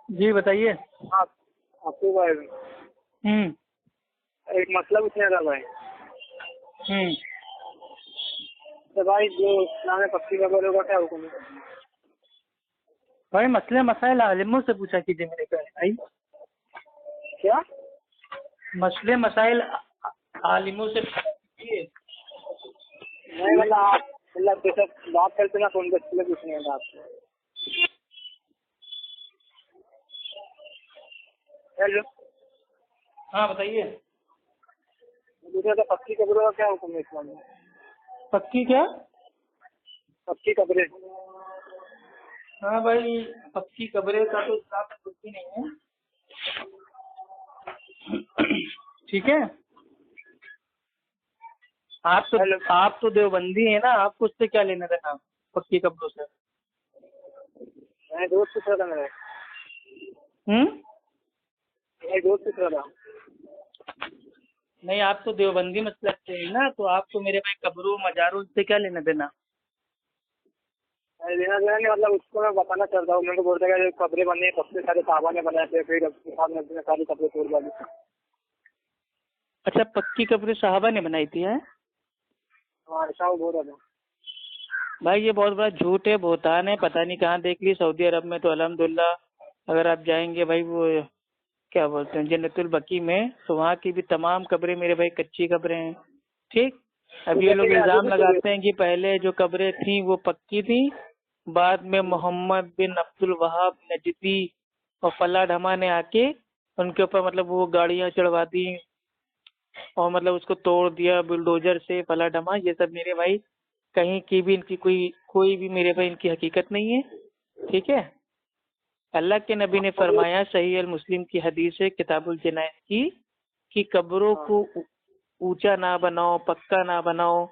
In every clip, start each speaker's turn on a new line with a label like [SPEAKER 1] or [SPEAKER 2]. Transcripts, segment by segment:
[SPEAKER 1] جی بتائیے۔
[SPEAKER 2] آپ کو بھائی
[SPEAKER 1] ہوں
[SPEAKER 2] ایک مسئلہ پوچھنا تھا بھائی۔
[SPEAKER 1] ہوں
[SPEAKER 2] تو بھائی جو اسلام میں پکی قبروں کا کیا حکم ہے؟
[SPEAKER 1] بھائی مسئلے مسائل عالموں سے پوچھا کیجیے میرے بھائی۔
[SPEAKER 2] کیا
[SPEAKER 1] مسئلے مسائل عالموں سے پوچھیے۔
[SPEAKER 2] نہیں مطلب آپ مطلب جیسے بات کرتے نا فون پہ پوچھنے کا آپ سے۔ ہیلو
[SPEAKER 1] ہاں بتائیے۔
[SPEAKER 2] دوسرا تو پکی قبروں کا کیا حکم ہے اسلام میں؟
[SPEAKER 1] پکی کیا؟
[SPEAKER 2] پکی قبریں۔
[SPEAKER 1] ہاں بھائی پکی قبریں کا تو اسلام میں کچھ بھی نہیں ہے، ٹھیک ہے۔ آپ تو دیوبندی ہیں نا، آپ کو اس سے کیا لینا دینا پکی قبروں سے؟
[SPEAKER 2] میں دوست پوچھ رہا تھا میرا، ایک دوست پوچھ رہا تھا۔
[SPEAKER 1] نہیں آپ تو دیوبندی مسلک سے ہیں نا، تو آپ کو میرے بھائی قبروں مزاروں سے کیا لینا دینا؟
[SPEAKER 2] لینا دینا نہیں، مطلب اس کو میں بتانا چاہتا ہوں۔ میرے کو بولتا ہے کہ قبریں بنی کب سے سارے صحابہ نے بنائے تھے، پھر ساری قبریں توڑ ڈالی۔
[SPEAKER 1] اچھا پکی قبریں صحابہ نے بنائی تھی ہیں؟
[SPEAKER 2] ہاں ایسا وہ بول رہا تھا
[SPEAKER 1] بھائی یہ بہت بڑا جھوٹ ہے، بہتان ہے، پتہ نہیں کہاں دیکھ لی۔ سعودی عرب میں تو الحمدللہ اگر آپ جائیں گے بھائی وہ کیا بولتے ہیں جنت البقیع میں، تو وہاں کی بھی تمام قبریں میرے بھائی کچی قبریں ہیں، ٹھیک۔ اب یہ لوگ الزام لگاتے ہیں کہ پہلے جو قبریں تھیں وہ پکی تھیں، بعد میں محمد بن عبد الوہاب نجدی اور فلاں ڈھما نے آ کے ان کے اوپر مطلب وہ گاڑیاں چڑھوا دی اور مطلب اس کو توڑ دیا بلڈوزر سے فلاں ڈھما۔ یہ سب میرے بھائی کہیں کی بھی ان کی کوئی بھی میرے بھائی ان کی حقیقت نہیں ہے، ٹھیک ہے۔ اللہ کے نبی نے فرمایا، صحیح المسلم کی حدیث ہے کتاب الجنائز کی، کہ قبروں کو اونچا نہ بناؤ، پکا نہ بناؤ،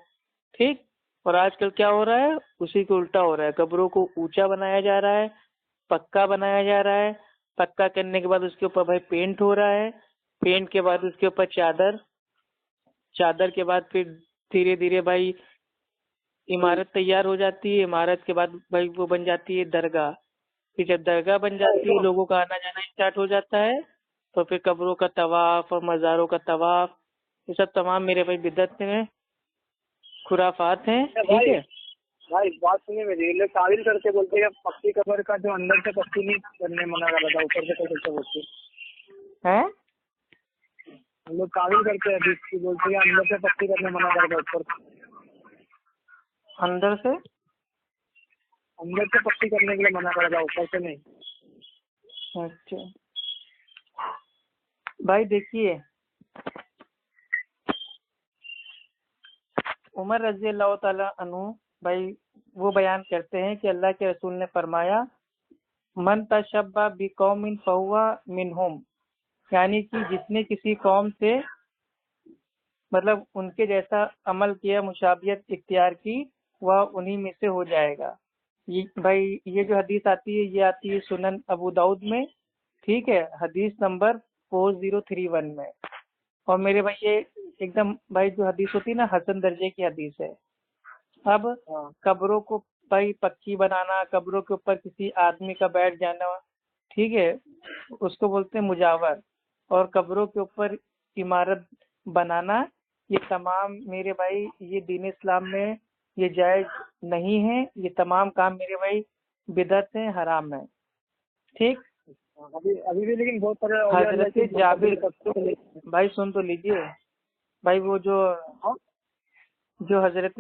[SPEAKER 1] ٹھیک۔ اور آج کل کیا ہو رہا ہے، اسی کو الٹا ہو رہا ہے، قبروں کو اونچا بنایا جا رہا ہے، پکا بنایا جا رہا ہے، پکا کرنے کے بعد اس کے اوپر بھائی پینٹ ہو رہا ہے، پینٹ کے بعد اس کے اوپر چادر کے بعد پھر دھیرے دھیرے بھائی عمارت تیار ہو جاتی ہے، عمارت کے بعد بھائی وہ بن جاتی ہے درگاہ، پھر جب درگاہ بن جاتی ہے لوگوں کا آنا جانا اسٹارٹ ہو جاتا ہے، تو پھر قبروں کا طواف اور مزاروں کا طواف یہ سب تمام میرے بھائی بدعت ہیں، خرافات ہیں، ٹھیک ہے۔
[SPEAKER 2] بھائی بات سنیے میری، لوگ تعویل کرتے بولتے ہیں پکی قبر کا جو اندر سے پکی نہیں کرنے منع کر رہا تھا، اوپر سے کیسے بولتے ہیں؟ ہم لوگ تعویل کرتے ہیں حدیث کی، بولتے ہیں اندر سے پکی کرنے منع کر رہا تھا، اوپر
[SPEAKER 1] اندر سے
[SPEAKER 2] پکی کرنے کے لیے منع کر رہا تھا، اوپر سے نہیں۔
[SPEAKER 1] اچھا بھائی دیکھیے، عمر رضی اللہ تعالیٰ عنہ بھائی وہ بیان کرتے ہیں کہ اللہ کے رسول نے فرمایا، من تشبہ بقوم فہو منہم، یعنی کہ جس نے کسی قوم سے مطلب ان کے جیسا عمل کیا، مشابہت اختیار کی، وہ انہی میں سے ہو جائے گا۔ بھائی یہ جو حدیث آتی ہے یہ آتی ہے سنن ابو داؤد میں، ٹھیک ہے، حدیث نمبر 4031 میں۔ اور میرے بھائی یہ ایک دم بھائی جو حدیث ہوتی ہے نا حسن درجے کی حدیث ہے۔ اب قبروں کو بھائی پکی بنانا، قبروں کے اوپر کسی آدمی کا بیٹھ جانا، ٹھیک ہے، اس کو بولتے ہیں مجاور، اور قبروں کے اوپر عمارت بنانا، یہ تمام میرے بھائی یہ دین اسلام میں یہ جائز نہیں ہے، یہ تمام کام میرے بھائی بدعت ہیں، حرام ہیں، ٹھیک۔
[SPEAKER 2] ابھی بھی لیکن بہت سارے
[SPEAKER 1] حضرت جابر بھائی سن تو لیجیے بھائی، وہ جو حضرت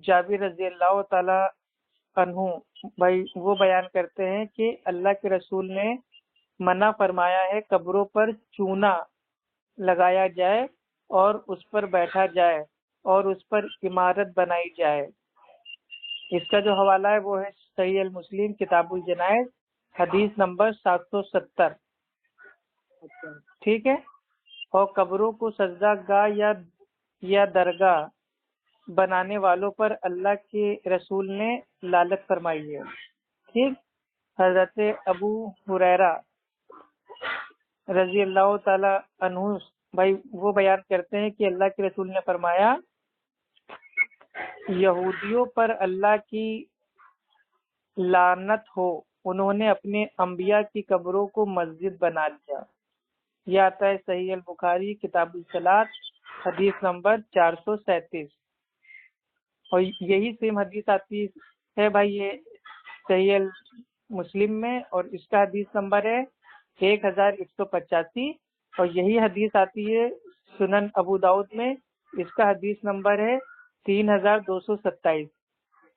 [SPEAKER 1] جابر رضی اللہ تعالی عنہ بھائی وہ بیان کرتے ہیں کہ اللہ کے رسول نے منع فرمایا ہے قبروں پر چونا لگایا جائے اور اس پر بیٹھا جائے اور اس پر عمارت بنائی جائے۔ اس کا جو حوالہ ہے وہ ہے صحیح المسلم کتاب الجنائز حدیث نمبر 770، ٹھیک ہے۔ اور قبروں کو سجدہ گاہ یا درگاہ بنانے والوں پر اللہ کے رسول نے لعنت فرمائی ہے، ٹھیک۔ حضرت ابو ہریرہ رضی اللہ تعالی عنہ بھائی وہ بیان کرتے ہیں کہ اللہ کے رسول نے فرمایا، یہودیوں پر اللہ کی لعنت ہو، انہوں نے اپنے انبیاء کی قبروں کو مسجد بنا لیا۔ یہ آتا ہے صحیح البخاری کتاب الصلاۃ حدیث نمبر 437، اور یہی سیم حدیث آتی ہے بھائی یہ صحیح مسلم میں، اور اس کا حدیث نمبر ہے 1185، اور یہی حدیث آتی ہے سنن ابو داؤد میں، اس کا حدیث نمبر ہے 3227۔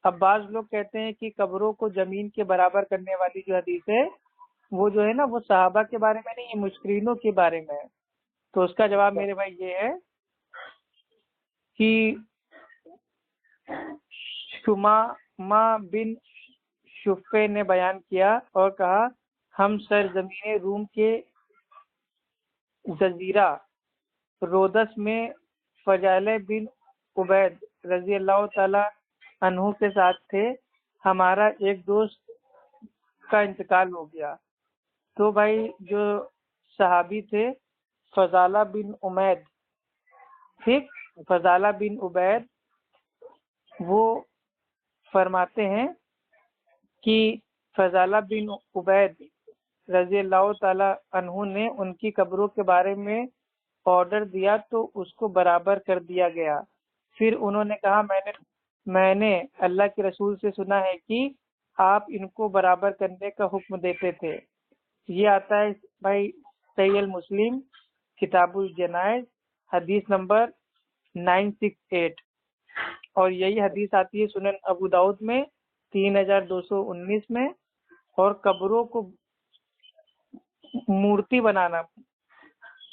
[SPEAKER 1] اب بعض لوگ کہتے ہیں کہ قبروں کو زمین کے برابر کرنے والی جو حدیث ہے وہ جو ہے نا وہ صحابہ کے بارے میں نہیں، یہ مشرکینوں کے بارے میں ہے۔ تو اس کا جواب میرے بھائی یہ ہے کہ شمامہ بن شفے نے بیان کیا اور کہا ہم سرزمین روم کے جزیرہ رودس میں فضالہ بن عبید رضی اللہ تعالی عنہ کے ساتھ تھے، ہمارا ایک دوست کا انتقال ہو گیا۔ تو بھائی جو صحابی تھے فضالہ بن عمید، ٹھیک، فضالہ بن عبید، وہ فرماتے ہیں کہ فضالہ بن عبید رضی اللہ تعالی عنہ نے ان کی قبروں کے بارے میں آرڈر دیا تو اس کو برابر کر دیا گیا۔ پھر انہوں نے کہا میں نے اللہ کے رسول سے سنا ہے کہ آپ ان کو برابر کرنے کا حکم دیتے تھے۔ یہ آتا ہے بھائی صحیح المسلم کتاب الجنائز حدیث نمبر 968، اور یہی حدیث آتی ہے سنن ابو داؤد میں 3219 میں۔ اور قبروں کو مورتی بنانا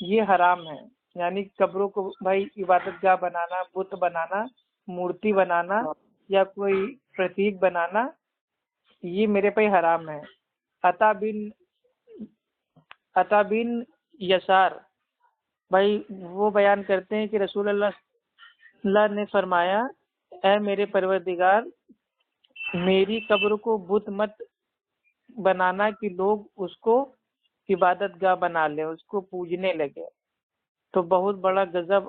[SPEAKER 1] یہ حرام ہے، یعنی قبروں کو بھائی عبادت گاہ بنانا، بت بنانا، مورتی بنانا یا کوئی پرتیک بنانا یہ میرے پہ حرام ہے۔ عطا بن یسار بھائی وہ بیان کرتے ہیں کہ رسول اللہ نے فرمایا اے میرے پروردگار میری قبر کو بت مت بنانا کہ لوگ اس کو عبادت گاہ بنا لیں، اس کو پوجنے لگے۔ تو بہت بڑا غضب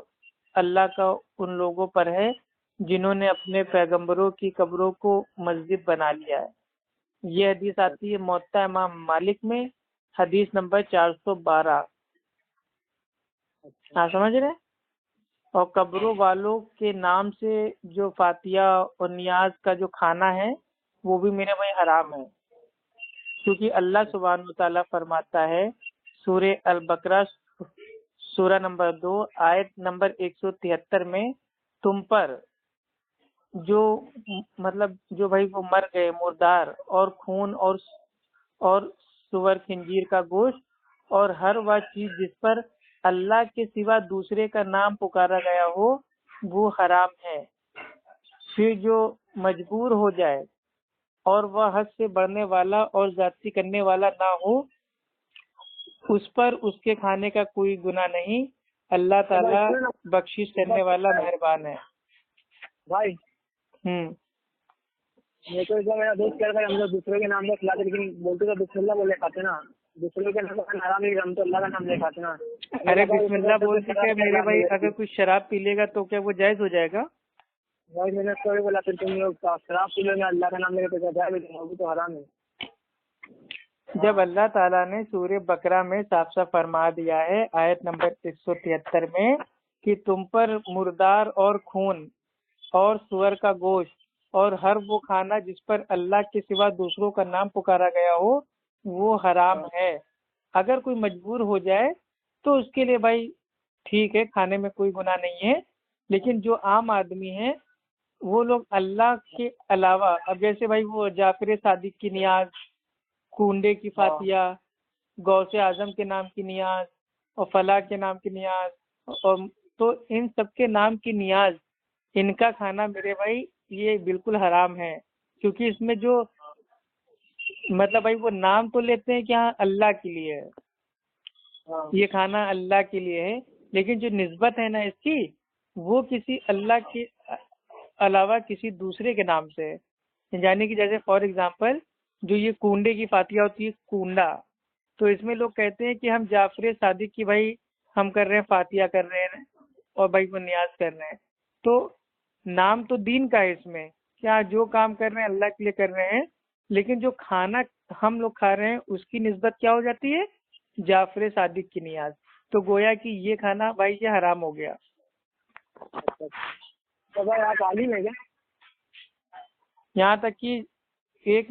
[SPEAKER 1] اللہ کا ان لوگوں پر ہے جنہوں نے اپنے پیغمبروں کی قبروں کو مسجد بنا لیا ہے۔ یہ حدیث آتی ہے موطا امام مالک میں حدیث نمبر 412۔ ہاں سمجھ رہے؟ اور قبروں والوں کے نام سے جو فاتحہ اور نیاز کا جو کھانا ہے وہ بھی میرے بھائی حرام ہے، کیونکہ اللہ سبحانہ و تعالیٰ فرماتا ہے سورہ البقرہ سورہ نمبر 2 آیت نمبر 173 میں تم پر جو مطلب جو بھائی وہ مر گئے مردار اور خون اور سور خنزیر کا گوشت اور ہر وہ چیز جس پر اللہ کے سوا دوسرے کا نام پکارا گیا ہو وہ حرام ہے۔ پھر جو مجبور ہو جائے اور وہ حد سے بڑھنے والا اور زیادتی کرنے والا نہ ہو اس پر اس کے کھانے کا کوئی گناہ نہیں، اللہ تعالیٰ بخشش کرنے والا مہربان ہے۔
[SPEAKER 2] بھائی میرے کو میرا دوست کہہ رہا ہے ہم لوگ دوسرے کے نام سے کھلاتے، لیکن بولتے تو بسم اللہ بولے کھاتے نا، دوسرے کے نام کا حرام نہیں، ہم تو اللہ کا نام لے کھاتے نا۔
[SPEAKER 1] ارے بسم اللہ بولتے کہ میرے بھائی اگر کچھ شراب پی لے گا تو کیا وہ جائز ہو جائے گا؟
[SPEAKER 2] بھائی میں نے اس کو بھی بولا پھر تم لوگ شراب پی لو گے اللہ کا نام لے کے تو جائے بھی وہ بھی تو حرام ہے۔
[SPEAKER 1] جب اللہ تعالیٰ نے سورہ بقرہ میں صاف صاف فرما دیا ہے آیت نمبر 173 میں کہ تم پر مردار اور خون اور سور کا گوشت اور ہر وہ کھانا جس پر اللہ کے سوا دوسروں کا نام پکارا گیا ہو وہ حرام ہے۔ اگر کوئی مجبور ہو جائے تو اس کے لیے بھائی ٹھیک ہے، کھانے میں کوئی گناہ نہیں ہے، لیکن جو عام آدمی ہیں وہ لوگ اللہ کے علاوہ اب جیسے بھائی وہ جعفر صادق کی نیاز، کنڈے کی فاتحہ، غوث اعظم کے نام کی نیاز اور فلاح کے نام کی نیاز، اور تو ان سب کے نام کی نیاز ان کا کھانا میرے بھائی یہ بالکل حرام ہے، کیونکہ اس میں جو مطلب بھائی وہ نام تو لیتے ہیں کہ ہاں اللہ کے لیے ہے، یہ کھانا اللہ کے لیے ہے، لیکن جو نسبت ہے نا اس کی وہ کسی اللہ کے علاوہ کسی دوسرے کے نام سے ہے، یعنی کہ جیسے فار ایگزامپل جو یہ کنڈے کی فاتحہ ہوتی ہے کنڈا، تو اس میں لوگ کہتے ہیں کہ ہم جعفر صادق کی بھائی ہم کر رہے ہیں فاتحہ کر رہے ہیں اور بھائی وہ نیاز کر رہے ہیں، تو نام تو دین کا ہے اس میں، کیا جو کام کر رہے ہیں اللہ کے لیے کر رہے ہیں، لیکن جو کھانا ہم لوگ کھا رہے ہیں اس کی نسبت کیا ہو جاتی ہے؟ جعفر صادق کی نیاز. تو گویا کہ یہ کھانا بھائی یہ حرام ہو گیا.
[SPEAKER 2] تو بھائی آپ عالم ہیں کیا؟
[SPEAKER 1] یہاں تک کہ ایک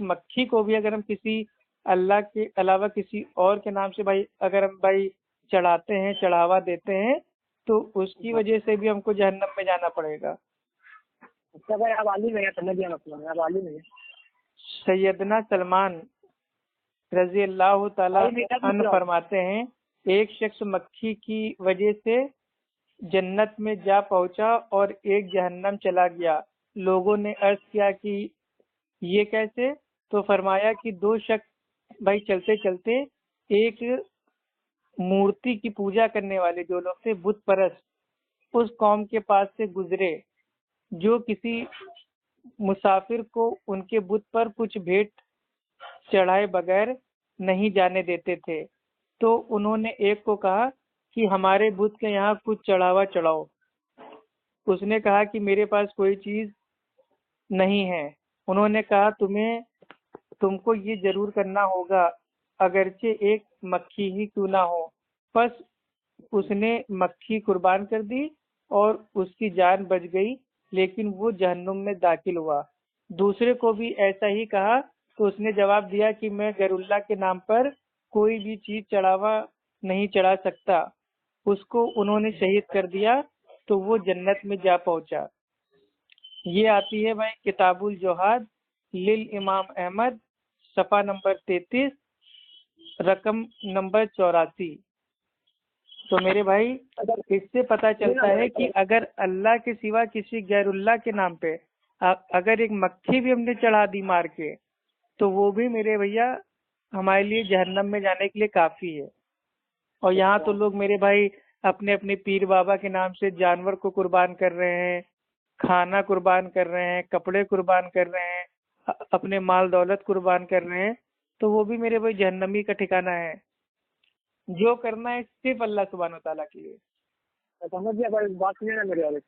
[SPEAKER 1] مکھی کو بھی اگر ہم کسی اللہ کے علاوہ کسی اور کے نام سے بھائی اگر ہم بھائی چڑھاتے ہیں، چڑھاوا دیتے ہیں، تو اس کی وجہ سے بھی ہم کو جہنم میں جانا پڑے گا.
[SPEAKER 2] اچھا بھائی آپ عالم ہیں، سمجھ گیا مطلب آپ عالم ہیں.
[SPEAKER 1] سیدنا سلمان رضی اللہ تعالی عنہ فرماتے ہیں ایک شخص مکھی کی وجہ سے جنت میں جا پہنچا اور ایک جہنم چلا گیا. لوگوں نے عرض کیا کہ یہ کیسے؟ تو فرمایا کہ دو شخص بھائی چلتے چلتے ایک مورتی کی پوجا کرنے والے جو لوگ تھے بت پرست اس قوم کے پاس سے گزرے جو کسی مسافر کو ان کے بت پر کچھ بھیٹ چڑھائے بغیر نہیں جانے دیتے تھے. تو انہوں نے ایک کو کہا کہ ہمارے بت کے یہاں کچھ چڑھاوا چڑھاؤ. اس نے کہا کہ میرے پاس کوئی چیز نہیں ہے. انہوں نے کہا تم کو یہ ضرور کرنا ہوگا اگرچہ ایک مکھی ہی کیوں نہ ہو. بس اس نے مکھی قربان کر دی اور اس کی جان بچ گئی، لیکن وہ جہنم میں داخل ہوا. دوسرے کو بھی ایسا ہی کہا تو اس نے جواب دیا کہ میں غیر اللہ کے نام پر کوئی بھی چیز چڑھاوا نہیں چڑھا سکتا. اس کو انہوں نے شہید کر دیا تو وہ جنت میں جا پہنچا. یہ آتی ہے بھائی کتاب الجہاد للامام احمد، صفحہ نمبر 33، رقم نمبر 84. تو میرے بھائی اس سے پتہ چلتا ہے کہ اگر اللہ کے سوا کسی غیر اللہ کے نام پہ اگر ایک مکھی بھی ہم نے چڑھا دی مار کے تو وہ بھی میرے بھیا ہمارے لیے جہنم میں جانے کے لیے کافی ہے. اور یہاں تو لوگ میرے بھائی اپنے اپنے پیر بابا کے نام سے جانور کو قربان کر رہے ہیں، کھانا قربان کر رہے ہیں، کپڑے قربان کر رہے ہیں، اپنے مال دولت قربان کر رہے ہیں. تو وہ بھی میرے بھائی جہنمی کا ٹھکانہ ہے. جو کرنا ہے صرف اللہ سبحانہ و تعالیٰ کے لیے.
[SPEAKER 2] سمجھ گیا بھائی، بات سنیے نا میرے والے.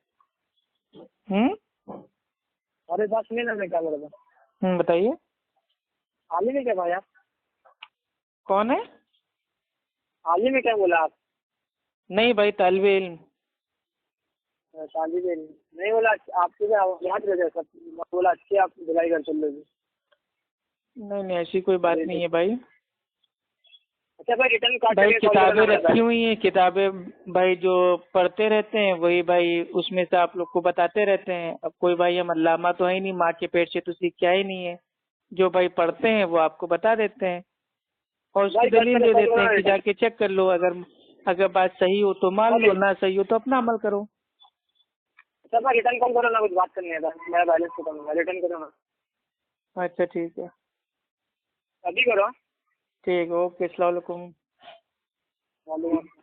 [SPEAKER 2] ارے بات سنیے نا میں کیا بول رہا تھا.
[SPEAKER 1] بتائیے.
[SPEAKER 2] عالم ہے کیا بھائی آپ؟
[SPEAKER 1] کون ہے؟
[SPEAKER 2] عالم ہے کیا بولا آپ؟
[SPEAKER 1] نہیں بھائی طالب علم.
[SPEAKER 2] طالب علم نہیں بولا آپ کے یاد رہ جائے سب بولا اچھی آپ دلائی کر چل رہے.
[SPEAKER 1] نہیں ایسی کوئی بات نہیں ہے بھائی.
[SPEAKER 2] اچھا بھائی ریٹرن کارڈ
[SPEAKER 1] بھائی کتابیں رکھی ہوئی ہیں، کتابیں بھائی جو پڑھتے رہتے ہیں وہی بھائی اس میں سے آپ لوگ کو بتاتے رہتے ہیں. اب کوئی بھائی ہم علامہ تو ہے ہی نہیں، ماں کے پیٹ سے تو سیکھ کیا ہی نہیں ہے. جو بھائی پڑھتے ہیں وہ آپ کو بتا دیتے ہیں اور اس کی دلیل دے دیتے ہیں کہ جا کے چیک کر لو، اگر بات صحیح ہو تو مان لو، نہ صحیح ہو تو اپنا عمل کرو.
[SPEAKER 2] سر میں ریٹرن کم کرو نا، کچھ بات کرنی ہے میرا بیلنس کو کروں گا، ریٹرن کرو نا.
[SPEAKER 1] اچھا ٹھیک ہے،
[SPEAKER 2] ابھی کرو.
[SPEAKER 1] ٹھیک ہے، اوکے، السلام علیکم.
[SPEAKER 2] وعلیکم